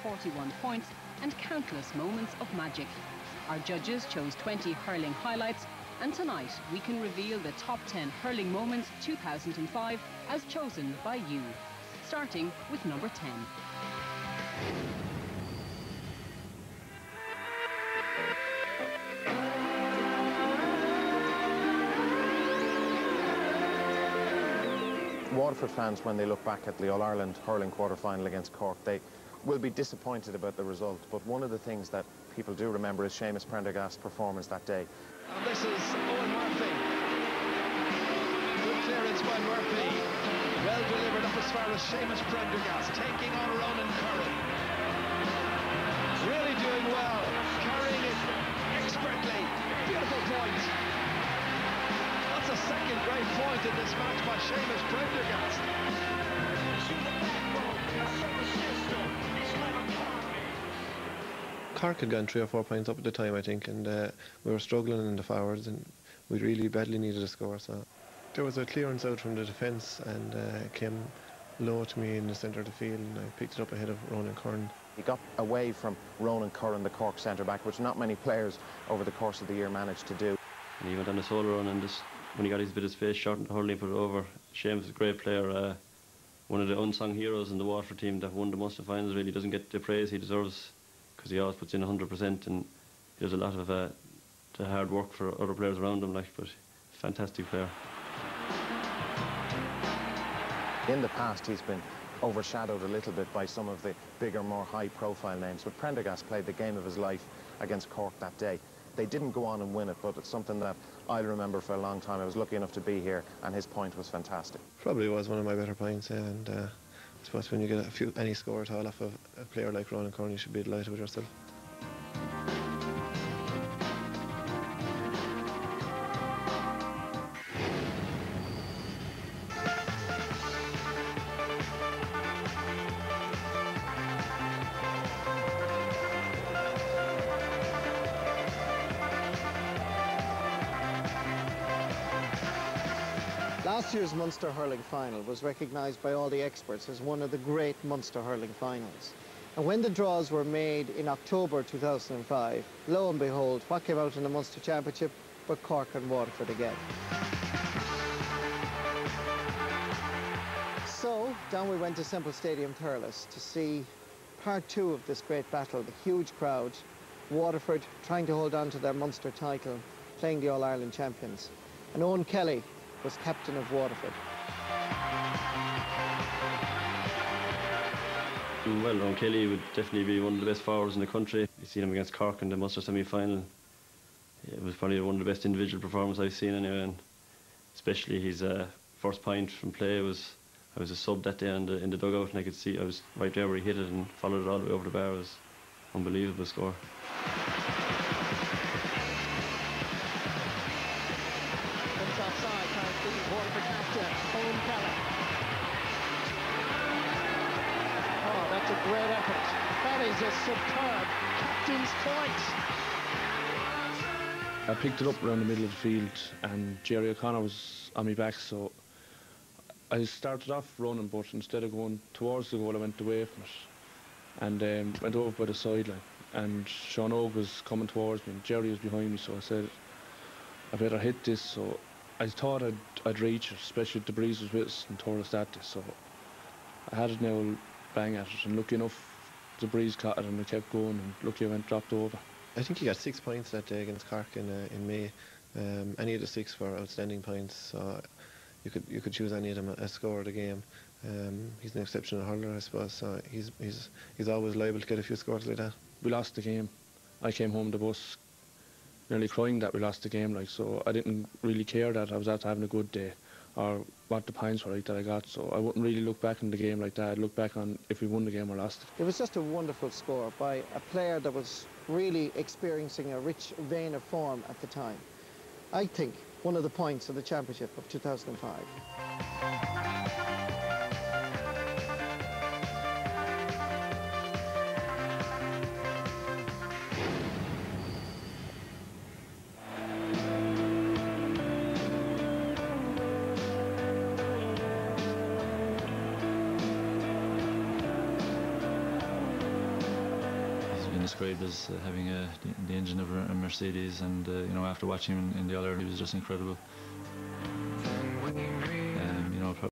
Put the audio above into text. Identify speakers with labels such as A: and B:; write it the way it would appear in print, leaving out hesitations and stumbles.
A: 41 points and countless moments of magic. Our judges chose 20 hurling highlights, and tonight we can reveal the top 10 hurling moments 2005 as chosen by you. Starting with number 10.
B: Waterford fans, when they look back at the All-Ireland hurling quarter-final against Cork, they will be disappointed about the result. But one of the things that people do remember is Seamus Prendergast's performance that day.
C: And this is Eoin Murphy. Good clearance by Murphy. Well delivered up as far as Seamus Prendergast, taking on Ronan Curran. Really doing well, carrying it expertly. Beautiful point. That's a second great point in this match by Seamus Prendergast.
D: Cork had gone 3 or 4 points up at the time, I think, and we were struggling in the forwards, and we really badly needed a score. So there was a clearance out from the defence, and it came low to me in the centre of the field, and I picked it up ahead of Ronan Curran.
B: He got away from Ronan Curran, the Cork centre-back, which not many players over the course of the year managed to do.
E: And he went on a solo run, and just when he got his bit of space, short and hurling, put it over. Seamus is a great player, one of the unsung heroes in the Waterford team that won the Munster finals. Really doesn't get the praise he deserves, because he always puts in 100%, and he does a lot of the hard work for other players around him. But fantastic player.
B: In the past, he's been overshadowed a little bit by some of the bigger, more high-profile names, but Prendergast played the game of his life against Cork that day. They didn't go on and win it, but it's something that I'll remember for a long time. I was lucky enough to be here, and his point was fantastic.
D: Probably was one of my better points, and I suppose when you get any score at all off of a player like Ronan Curran, you should be delighted with yourself.
F: Last year's Munster hurling final was recognised by all the experts as one of the great Munster hurling finals. And when the draws were made in October 2005, lo and behold, what came out in the Munster Championship but Cork and Waterford again. So down we went to Semple Stadium, Thurles, to see part 2 of this great battle, the huge crowd, Waterford trying to hold on to their Munster title, playing the All-Ireland champions. And Eoin Kelly was captain of Waterford.
E: Well, Eoin Kelly would definitely be one of the best forwards in the country. You've seen him against Cork in the Munster semi-final. It was probably one of the best individual performances I've seen anyway, and especially his first point from play was, I was a sub that day in the dugout, and I could see I was right there where he hit it and followed it all the way over the bar. It was an unbelievable score.
F: Waterford captain, Eoin Kelly. Oh, that's a great effort. That is a superb captain's point.
G: I picked it up around the middle of the field, and Jerry O'Connor was on my back, so I started off running, but instead of going towards the goal, I went away from it and went over by the sideline. And Sean Og was coming towards me, and Jerry was behind me, so I said, I better hit this. So I thought I'd reach it, especially if the breeze was with us and Thurles at this. So I had it now, bang at it, and lucky enough the breeze caught it and we kept going, and lucky I went dropped over.
D: I think he got 6 points that day against Cork in May. Any of the 6 were outstanding points, so you could choose any of them as score of the game. He's an exceptional hurler, I suppose, so he's always liable to get a few scores like that.
G: We lost the game. I came home the bus nearly crying that we lost the game, so I didn't really care that I was out having a good day or what the points were like that I got, so I wouldn't really look back on the game like that. I'd look back on if we won the game or lost it.
F: It was just a wonderful score by a player that was really experiencing a rich vein of form at the time. I think one of the points of the championship of 2005.
H: been described as having the engine of a Mercedes, and you know, after watching him in the All-Ireland, he was just incredible.